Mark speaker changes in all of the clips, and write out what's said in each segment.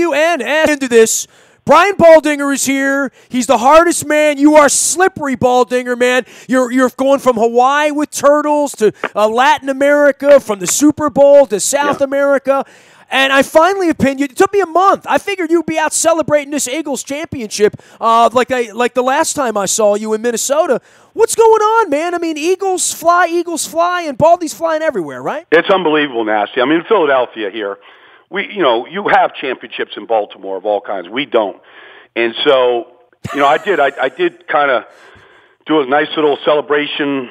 Speaker 1: WNST into this. Brian Baldinger is here. He's the hardest man. You are slippery, Baldinger, man. You're going from Hawaii with turtles to Latin America, from the Super Bowl to South America. And I finally pinned you. It took me a month. I figured you'd be out celebrating this Eagles championship like the last time I saw you in Minnesota. What's going on, man? I mean, Eagles fly, and Baldy's flying everywhere, right?
Speaker 2: It's unbelievable, Nasty. I mean, Philadelphia here, you have championships in Baltimore of all kinds. We don't. And so, I did kind of do a nice little celebration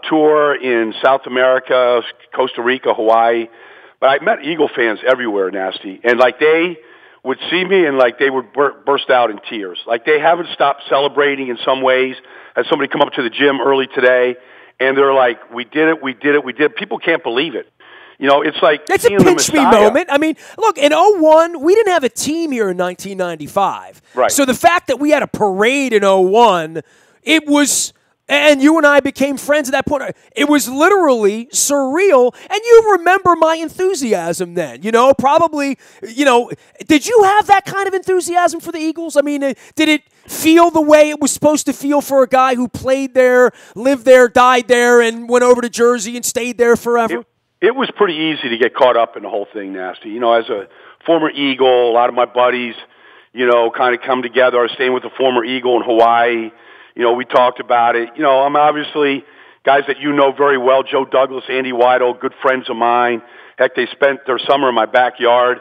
Speaker 2: tour in South America, Costa Rica, Hawaii. But I met Eagle fans everywhere, Nasty. And, they would see me and, they would burst out in tears. They haven't stopped celebrating in some ways. Had somebody come up to the gym early today, and they're like, we did it. People can't believe it. It's like
Speaker 1: that's a pinch me moment. I mean, look, in 2001, we didn't have a team here in 1995.
Speaker 2: Right.
Speaker 1: So the fact that we had a parade in 2001, it was, and you and I became friends at that point. It was literally surreal. And you remember my enthusiasm then, probably, did you have that kind of enthusiasm for the Eagles? I mean, did it feel the way it was supposed to feel for a guy who played there, lived there, died there, and went over to Jersey and stayed there forever?
Speaker 2: It was pretty easy to get caught up in the whole thing, Nasty. As a former Eagle, a lot of my buddies, kind of come together. I was staying with a former Eagle in Hawaii. We talked about it. I'm obviously guys that very well, Joe Douglas, Andy Weidel, good friends of mine. Heck, they spent their summer in my backyard,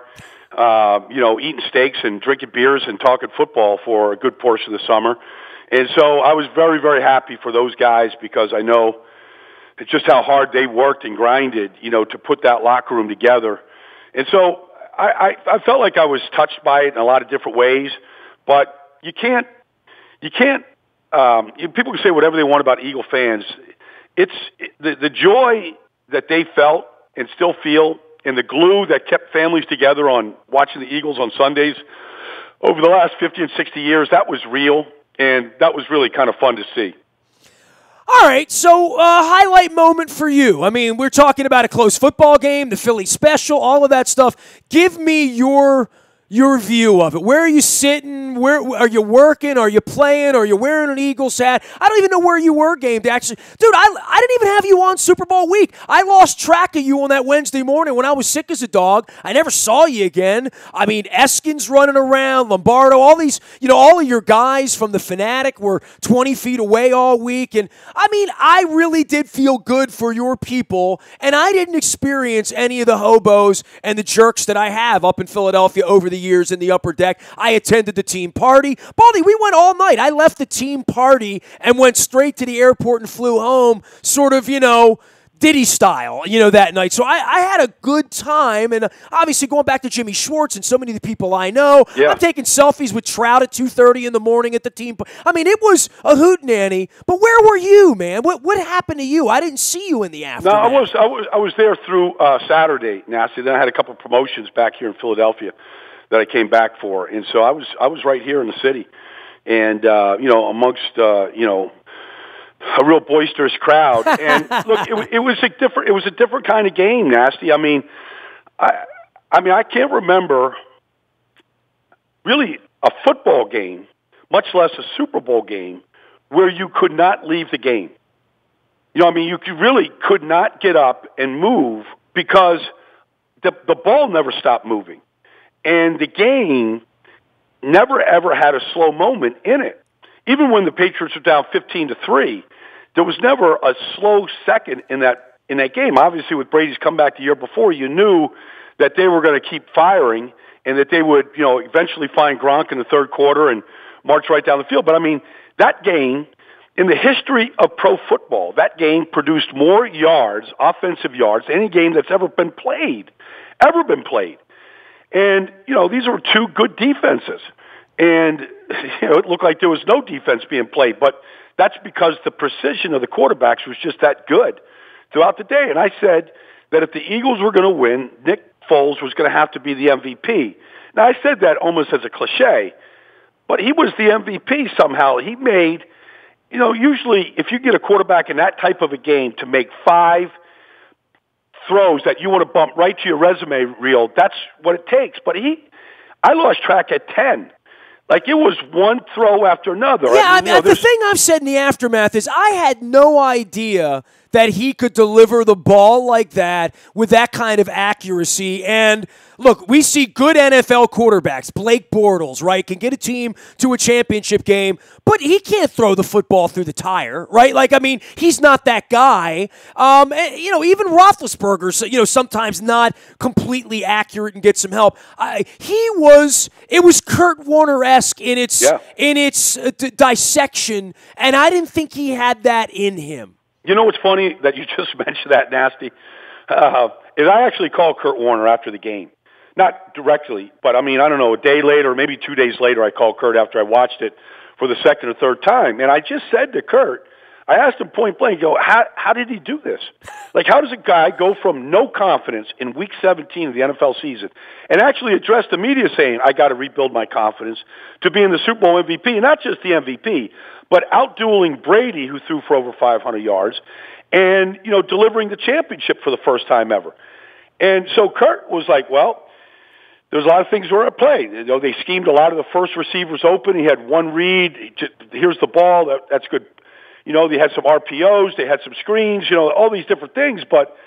Speaker 2: eating steaks and drinking beers and talking football for a good portion of the summer. And so I was very, very happy for those guys because I know it's just how hard they worked and grinded, to put that locker room together. And so I felt like I was touched by it in a lot of different ways, but you can't, people can say whatever they want about Eagle fans. It's the joy that they felt and still feel, and the glue that kept families together on watching the Eagles on Sundays over the last 50 and 60 years, that was real, and that was really kind of fun to see.
Speaker 1: All right, so highlight moment for you. I mean, we're talking about a close football game, the Philly special, all of that stuff. Give me your view of it. Where are you sitting? Where are you working? Are you playing? Are you wearing an Eagles hat? I don't even know where you were game day. Actually, dude, I didn't even have you on Super Bowl week. I lost track of you on that Wednesday morning when I was sick as a dog. I never saw you again. I mean, Eskin's running around, Lombardo, all these, all of your guys from the Fanatic were 20 feet away all week. And I mean, I really did feel good for your people, and I didn't experience any of the hobos and the jerks that I have up in Philadelphia over the years in the upper deck. I attended the team party. Baldy, we went all night. I left the team party and went straight to the airport and flew home, sort of, Diddy style, that night. So I had a good time, and obviously going back to Jimmy Schwartz and so many of the people I know. Yeah. I'm taking selfies with Trout at 2:30 in the morning at the team. I mean, it was a hootenanny, but where were you, man? What happened to you? I didn't see you in the afternoon.
Speaker 2: No, I was there through Saturday, Nasty. Then I had a couple of promotions back here in Philadelphia that I came back for, and so I was right here in the city, and amongst a real boisterous crowd. And look, it was a different kind of game, Nasty. I mean, I can't remember really a football game, much less a Super Bowl game, where you could not leave the game. You really could not get up and move because the ball never stopped moving. And the game never, ever had a slow moment in it. Even when the Patriots were down 15-3, there was never a slow second in that game. Obviously, with Brady's comeback the year before, you knew that they were going to keep firing and that they would, eventually find Gronk in the third quarter and march right down the field. But, that game, in the history of pro football, that game produced more yards, offensive yards, than any game that's ever been played. And, these were two good defenses. And, it looked like there was no defense being played. But that's because the precision of the quarterbacks was just that good throughout the day. And I said that if the Eagles were going to win, Nick Foles was going to have to be the MVP. Now, I said that almost as a cliche, but he was the MVP somehow. He made, usually if you get a quarterback in that type of a game to make 5 throws that you want to bump right to your resume reel, that's what it takes. But I lost track at 10. Like, it was one throw after another.
Speaker 1: Yeah, the thing I've said in the aftermath is I had no idea that he could deliver the ball like that with that kind of accuracy. And look, we see good NFL quarterbacks, Blake Bortles, right, can get a team to a championship game, but he can't throw the football through the tire, right? Like, I mean, he's not that guy. And, even Roethlisberger, sometimes not completely accurate and get some help. It was Kurt Warner-esque in its dissection, and I didn't think he had that in him.
Speaker 2: You know what's funny that you just mentioned that, Nasty? Is I actually called Kurt Warner after the game. Not directly, but I don't know, a day later, maybe 2 days later, I called Kurt after I watched it for the second or third time. And I just said to Kurt, I asked him point blank, how did he do this? Like, how does a guy go from no confidence in Week 17 of the NFL season and actually address the media saying, I got to rebuild my confidence, to being the Super Bowl MVP, and not just the MVP, but outdueling Brady, who threw for over 500 yards, and, delivering the championship for the first time ever. And so Kurt was like, well, there's a lot of things were at play. They schemed a lot of the first receivers open. He had one read. Here's the ball. That's good. They had some RPOs. They had some screens, all these different things. But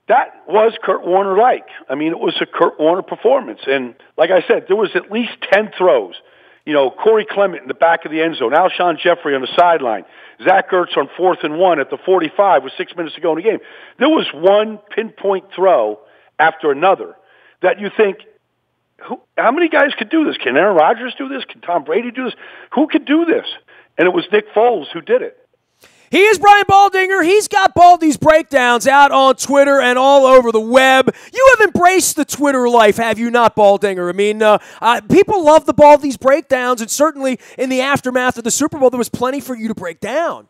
Speaker 2: that was Kurt Warner-like. It was a Kurt Warner performance. And like I said, there was at least 10 throws. Corey Clement in the back of the end zone, Alshon Jeffrey on the sideline, Zach Ertz on 4th and 1 at the 45 with 6 minutes to go in the game. There was one pinpoint throw after another that you think, how many guys could do this? Can Aaron Rodgers do this? Can Tom Brady do this? Who could do this? And it was Nick Foles who did it.
Speaker 1: He is Brian Baldinger. He's got Baldy's breakdowns out on Twitter and all over the web. You have embraced the Twitter life, have you not, Baldinger? People love the Baldy's breakdowns, and certainly in the aftermath of the Super Bowl, there was plenty for you to break down.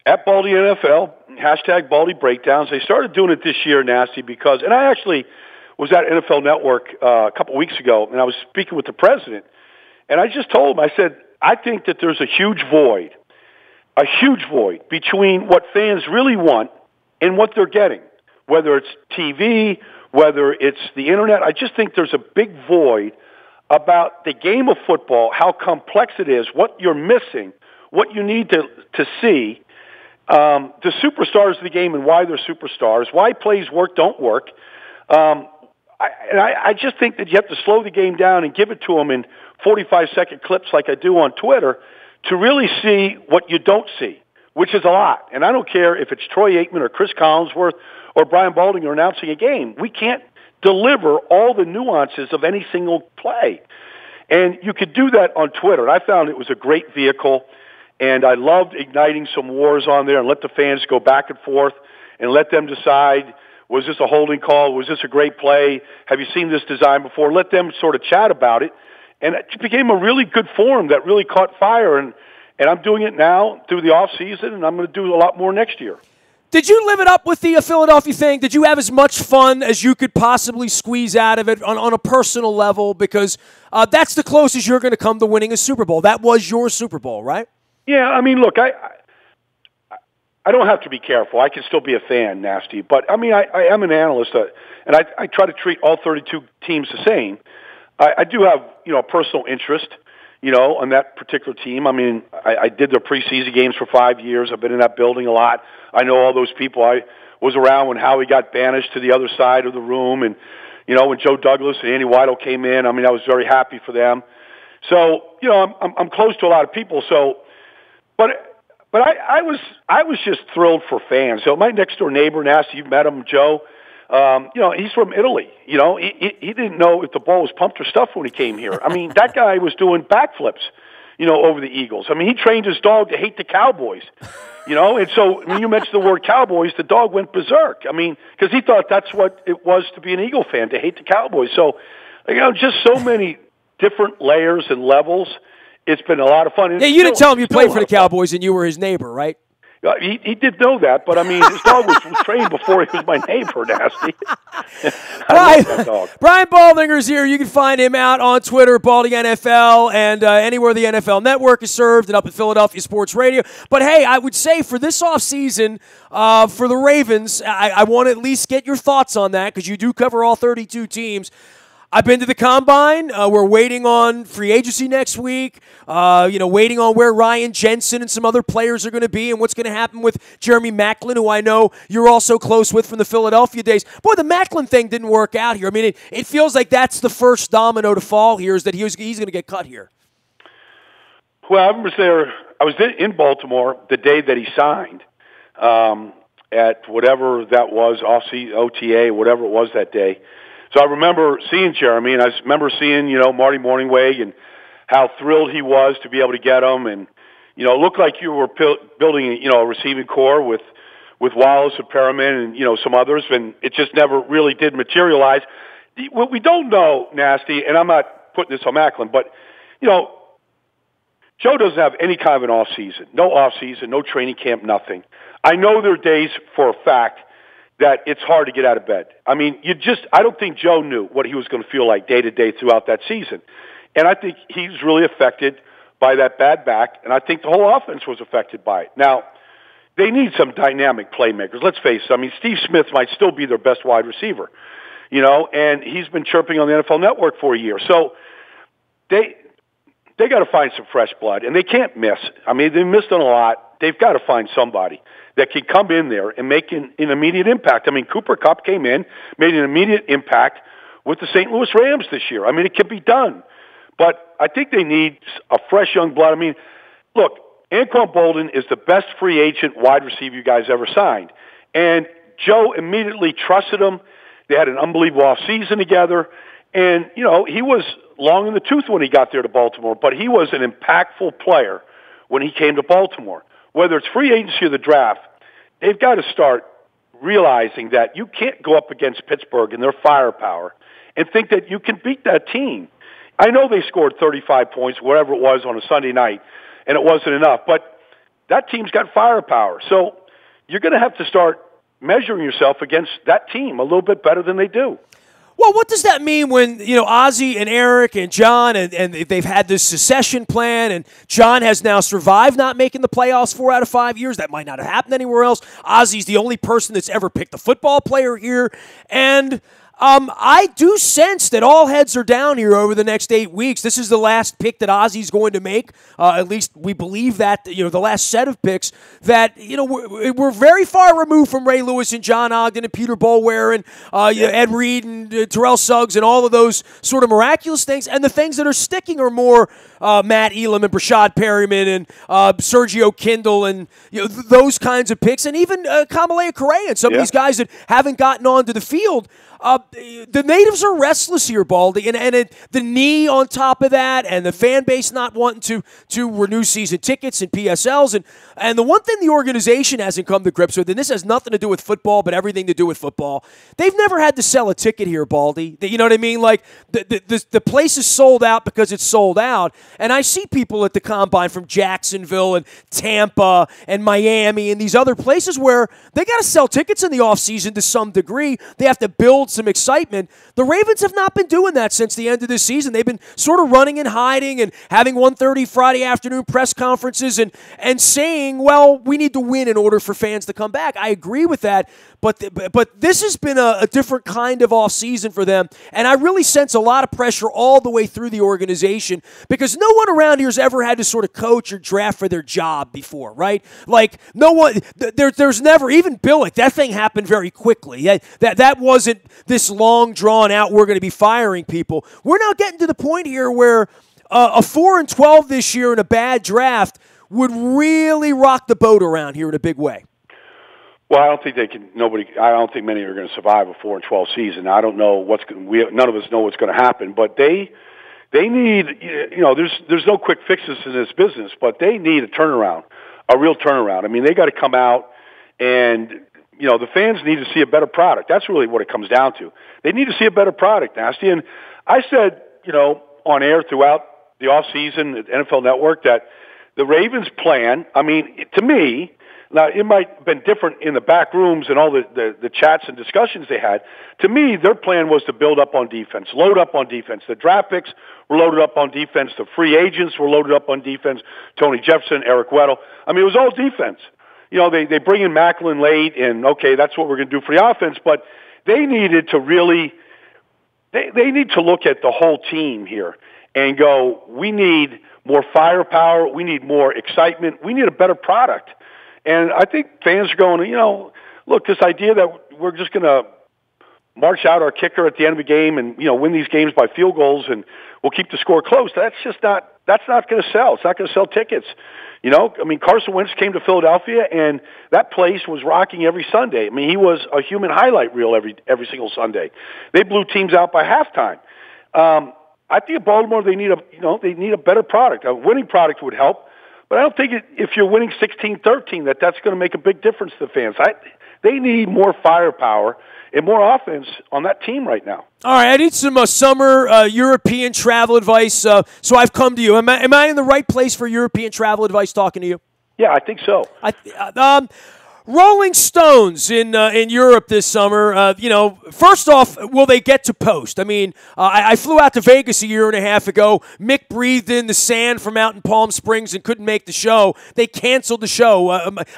Speaker 2: At Baldy NFL, hashtag Baldy breakdowns. They started doing it this year, Nasty, and I actually was at NFL Network a couple weeks ago, and I was speaking with the president, and I just told him, I said, I think that there's a huge void between what fans really want and what they're getting, whether it's TV, whether it's the internet. I just think there's a big void about the game of football, how complex it is, what you're missing, what you need to see, the superstars of the game and why they're superstars, why plays work, don't work. I just think that you have to slow the game down and give it to them in 45-second clips like I do on Twitter to really see what you don't see, which is a lot. And I don't care if it's Troy Aikman or Chris Collinsworth or Brian Baldinger announcing a game. We can't deliver all the nuances of any single play. And you could do that on Twitter. And I found it was a great vehicle, and I loved igniting some wars on there and let the fans go back and forth and let them decide, was this a holding call? Was this a great play? Have you seen this design before? Let them sort of chat about it. And it became a really good forum that really caught fire. And I'm doing it now through the off season, and I'm going to do a lot more next year.
Speaker 1: Did you live it up with the Philadelphia thing? Did you have as much fun as you could possibly squeeze out of it on a personal level? Because that's the closest you're going to come to winning a Super Bowl. That was your Super Bowl, right?
Speaker 2: Yeah, look, I don't have to be careful. I can still be a fan, Nasty. But, I am an analyst, and I try to treat all 32 teams the same. I do have, personal interest, on that particular team. I did their preseason games for 5 years. I've been in that building a lot. I know all those people. I was around when Howie got banished to the other side of the room, and, when Joe Douglas and Andy Weidel came in. I was very happy for them. So, I'm close to a lot of people. So, but I was just thrilled for fans. So my next door neighbor, Nasty, you've met him, Joe. He's from Italy. He didn't know if the ball was pumped or stuffed when he came here. That guy was doing backflips, over the Eagles. He trained his dog to hate the Cowboys, and so when you mentioned the word Cowboys, the dog went berserk. Because he thought that's what it was to be an Eagle fan, to hate the Cowboys. So, just so many different layers and levels. It's been a lot of fun.
Speaker 1: Yeah, you didn't tell him you played for the Cowboys and you were his neighbor, right?
Speaker 2: He did know that, but his dog was trained before he was my neighbor, Nasty.
Speaker 1: Brian Baldinger's here. You can find him out on Twitter, Balding NFL, and anywhere the NFL Network is served, and up at Philadelphia Sports Radio. But hey, I would say for this offseason, for the Ravens, I want to at least get your thoughts on that because you do cover all 32 teams. I've been to the Combine. We're waiting on free agency next week. Waiting on where Ryan Jensen and some other players are going to be and what's going to happen with Jeremy Maclin, who I know you're also close with from the Philadelphia days. Boy, the Maclin thing didn't work out here. I mean, it feels like that's the first domino to fall here, is that he's going to get cut here.
Speaker 2: Well, I was in Baltimore the day that he signed at whatever that was, OTA, whatever it was that day. So I remember seeing Jeremy, and I remember seeing, Marty Morningweg and how thrilled he was to be able to get him. And, it looked like you were building, a receiving core with Wallace and Perriman and, some others, and it just never really did materialize. What we don't know, Nasty, and I'm not putting this on Macklin, but, Joe doesn't have any kind of an off-season. No off-season, no training camp, nothing. I know there are days for a fact that it's hard to get out of bed. I mean, I don't think Joe knew what he was going to feel like day to day throughout that season. And I think he's really affected by that bad back, and I think the whole offense was affected by it. Now, they need some dynamic playmakers. Let's face it. I mean, Steve Smith might still be their best wide receiver, and he's been chirping on the NFL Network for a year. So they got to find some fresh blood, and they can't miss. I mean, they missed on a lot. They've got to find somebody that can come in there and make an immediate impact. I mean, Cooper Kupp came in, made an immediate impact with the St. Louis Rams this year. I mean, it can be done. But I think they need a fresh young blood. I mean, look, Anquan Boldin is the best free agent wide receiver you guys ever signed. And Joe immediately trusted him. They had an unbelievable offseason together. And, he was long in the tooth when he got there to Baltimore, but he was an impactful player when he came to Baltimore. Whether it's free agency or the draft, they've got to start realizing that you can't go up against Pittsburgh and their firepower and think that you can beat that team. I know they scored 35 points, whatever it was, on a Sunday night, and it wasn't enough, but that team's got firepower. So you're going to have to start measuring yourself against that team a little bit better than they do.
Speaker 1: Well, what does that mean when, Ozzie and Eric and John, and they've had this succession plan, and John has now survived not making the playoffs 4 out of 5 years? That might not have happened anywhere else. Ozzie's the only person that's ever picked a football player here. And I do sense that all heads are down here over the next 8 weeks. This is the last pick that Ozzie's going to make. At least we believe that, the last set of picks that, we're very far removed from Ray Lewis and John Ogden and Peter Boulware and Ed Reed and Terrell Suggs and all of those sort of miraculous things. And the things that are sticking are more Matt Elam and Brashad Perryman and Sergio Kindle and those kinds of picks, and even Kamalea Correa and some of these guys that haven't gotten onto the field. The natives are restless here, Baldy, and the knee on top of that, and the fan base not wanting to renew season tickets and PSLs, and the one thing the organization hasn't come to grips with, and this has nothing to do with football, but everything to do with football, they've never had to sell a ticket here, Baldy. You know what I mean? Like the place is sold out because it's sold out, and I see people at the Combine from Jacksonville and Tampa and Miami and these other places where they got to sell tickets in the offseason to some degree. They have to build some excitement. The Ravens have not been doing that since the end of this season. They've been sort of running and hiding and having 1:30 Friday afternoon press conferences and saying, well, we need to win in order for fans to come back. I agree with that, but this has been a different kind of offseason for them, and I really sense a lot of pressure all the way through the organization because no one around here has ever had to sort of coach or draft for their job before, right? Like, no one, there's never, even Billick, that thing happened very quickly. That wasn't this long drawn out, we're going to be firing people. We're now getting to the point here where a 4-12 this year in a bad draft would really rock the boat around here in a big way.
Speaker 2: Well, I don't think I don't think many are going to survive a 4-12 season. I don't know none of us know what's going to happen, but they need, there's no quick fixes in this business, but they need a turnaround, a real turnaround. I mean, they got to come out and, the fans need to see a better product. That's really what it comes down to. They need to see a better product, Nasty. And I said, on air throughout the offseason at NFL Network that the Ravens' plan, I mean, to me, now it might have been different in the back rooms and all the chats and discussions they had. To me, their plan was to build up on defense, load up on defense. The draft picks were loaded up on defense. The free agents were loaded up on defense. Tony Jefferson, Eric Weddle. I mean, it was all defense. They bring in Maclin late, and okay, that's what we're going to do for the offense. But they needed to really they need to look at the whole team here and go, we need more firepower, we need more excitement, we need a better product. And I think fans are going, look, this idea that we're just going to march out our kicker at the end of the game and, win these games by field goals and we'll keep the score close, that's not going to sell. It's not going to sell tickets. Carson Wentz came to Philadelphia, and that place was rocking every Sunday. He was a human highlight reel every single Sunday. They blew teams out by halftime. I think in Baltimore they need a better product. A winning product would help, but I don't think if you're winning 16-13 that's going to make a big difference to the fans. They need more firepower and more offense on that team right now.
Speaker 1: All right, I need some summer European travel advice, so I've come to you. Am I in the right place for European travel advice talking to you?
Speaker 2: Yeah, I think so.
Speaker 1: Rolling Stones in Europe this summer, first off, will they get to post? I flew out to Vegas a year and a half ago. Mick breathed in the sand from out in Palm Springs and couldn't make the show. They canceled the show.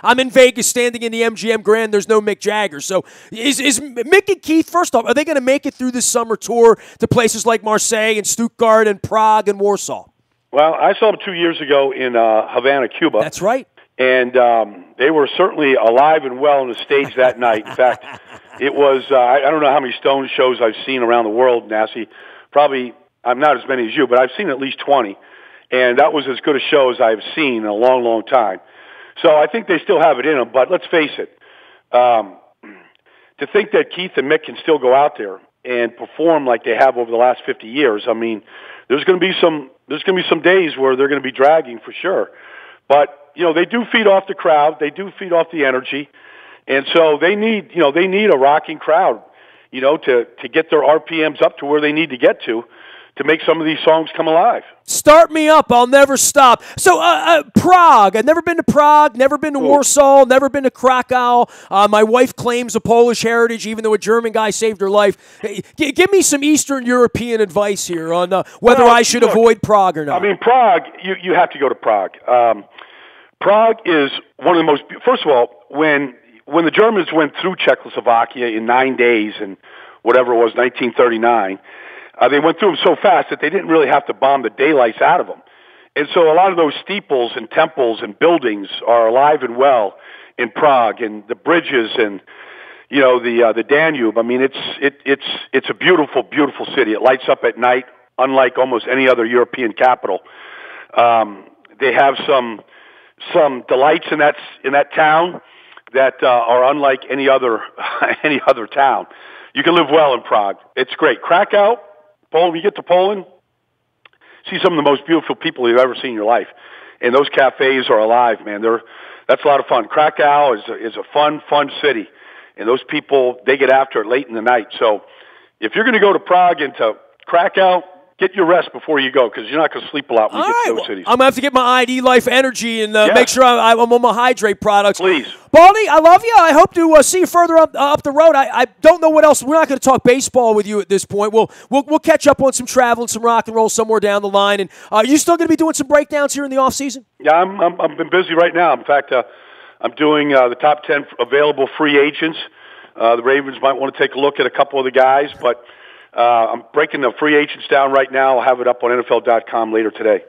Speaker 1: I'm in Vegas standing in the MGM Grand. There's no Mick Jagger. So is Mick and Keith, first off, are they going to make it through this summer tour to places like Marseille and Stuttgart and Prague and Warsaw?
Speaker 2: Well, I saw them 2 years ago in Havana, Cuba.
Speaker 1: That's right.
Speaker 2: And they were certainly alive and well on the stage that night. In fact, it was, I don't know how many Stones shows I've seen around the world, Nasty. Probably, I'm not as many as you, but I've seen at least 20. And that was as good a show as I've seen in a long, long time. So I think they still have it in them. But let's face it, to think that Keith and Mick can still go out there and perform like they have over the last 50 years, there's going to be some days where they're going to be dragging for sure. But they do feed off the crowd. They do feed off the energy. And so they need a rocking crowd, to get their RPMs up to where they need to get to make some of these songs come alive.
Speaker 1: Start me up. I'll never stop. So Prague. I've never been to Prague, never been to Warsaw, never been to Krakow. My wife claims a Polish heritage, even though a German guy saved her life. Give me some Eastern European advice here on whether I should avoid Prague or not.
Speaker 2: Prague, you have to go to Prague. Prague is one of the most. First of all, when the Germans went through Czechoslovakia in 9 days in whatever it was, 1939, they went through them so fast that they didn't really have to bomb the daylights out of them. And so a lot of those steeples and temples and buildings are alive and well in Prague, and the bridges and the Danube. It's a beautiful, beautiful city. It lights up at night, unlike almost any other European capital. They have some delights in that town that are unlike any other town. You can live well in Prague. It's great. Krakow, Poland. You get to Poland, see some of the most beautiful people you've ever seen in your life, and those cafes are alive, man. That's a lot of fun. Krakow is a fun city, and those people, they get after it late in the night. So if you're going to go to Prague and to Krakow, get your rest before you go, because you're not going to sleep a lot when you get to those cities.
Speaker 1: I'm going to have to get my ID Life Energy and make sure I'm on my hydrate products.
Speaker 2: Please.
Speaker 1: Baldy, I love you. I hope to see you further up the road. I don't know what else. We're not going to talk baseball with you at this point. We'll catch up on some travel and some rock and roll somewhere down the line. And are you still going to be doing some breakdowns here in the off season?
Speaker 2: Yeah, I've been busy right now. In fact, I'm doing the top 10 available free agents. The Ravens might want to take a look at a couple of the guys, but I'm breaking the free agents down right now. I'll have it up on NFL.com later today.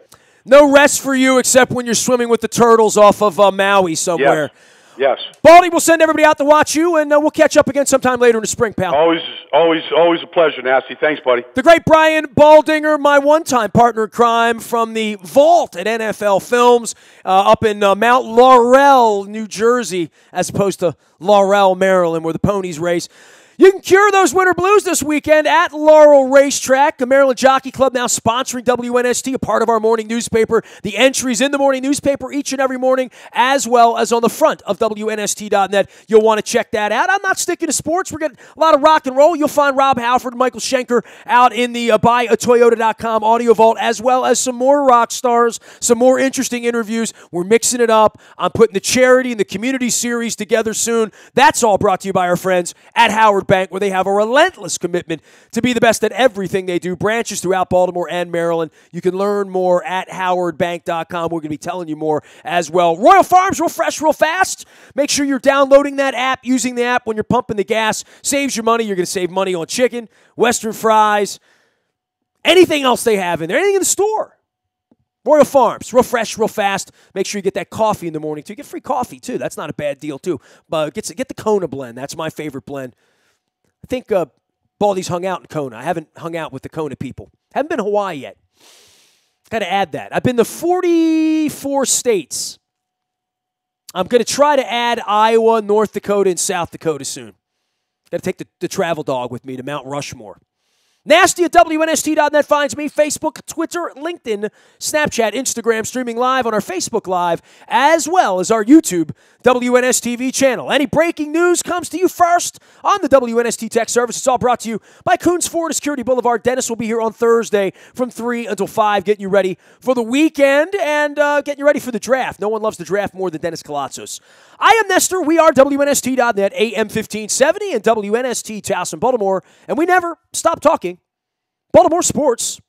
Speaker 1: No rest for you except when you're swimming with the turtles off of Maui somewhere.
Speaker 2: Yes.
Speaker 1: Baldy, we'll send everybody out to watch you, and we'll catch up again sometime later in the spring, pal.
Speaker 2: Always a pleasure, Nasty. Thanks, buddy.
Speaker 1: The great Brian Baldinger, my one-time partner in crime from the vault at NFL Films up in Mount Laurel, New Jersey, as opposed to Laurel, Maryland, where the ponies race. You can cure those winter blues this weekend at Laurel Racetrack. The Maryland Jockey Club now sponsoring WNST, a part of our morning newspaper. The entries in the morning newspaper each and every morning, as well as on the front of WNST.net. You'll want to check that out. I'm not sticking to sports. We're getting a lot of rock and roll. You'll find Rob Halford and Michael Schenker out in the buyatoyota.com audio vault, as well as some more rock stars, some more interesting interviews. We're mixing it up. I'm putting the charity and the community series together soon. That's all brought to you by our friends at Howard Howard Bank, where they have a relentless commitment to be the best at everything they do. Branches throughout Baltimore and Maryland. You can learn more at howardbank.com. We're going to be telling you more as well. Royal Farms, real fresh, real fast. Make sure you're downloading that app, using the app when you're pumping the gas. Saves you money. You're going to save money on chicken, Western fries, anything else they have in there, anything in the store. Royal Farms, real fresh, real fast. Make sure you get that coffee in the morning, too. You get free coffee, too. That's not a bad deal, too. But get the Kona blend. That's my favorite blend. I think Baldy's hung out in Kona. I haven't hung out with the Kona people. Haven't been to Hawaii yet. Got to add that. I've been to 44 states. I'm going to try to add Iowa, North Dakota, and South Dakota soon. Got to take the travel dog with me to Mount Rushmore. Nasty at WNST.net finds me. Facebook, Twitter, LinkedIn, Snapchat, Instagram, streaming live on our Facebook Live, as well as our YouTube WNSTV channel. Any breaking news comes to you first on the WNST Tech Service. It's all brought to you by Coons Ford Security Boulevard. Dennis will be here on Thursday from 3 until 5, getting you ready for the weekend and getting you ready for the draft. No one loves the draft more than Dennis Colatzos. I am Nestor. We are WNST.net, AM 1570 and WNST Towson, Baltimore, and we never stop talking Baltimore sports.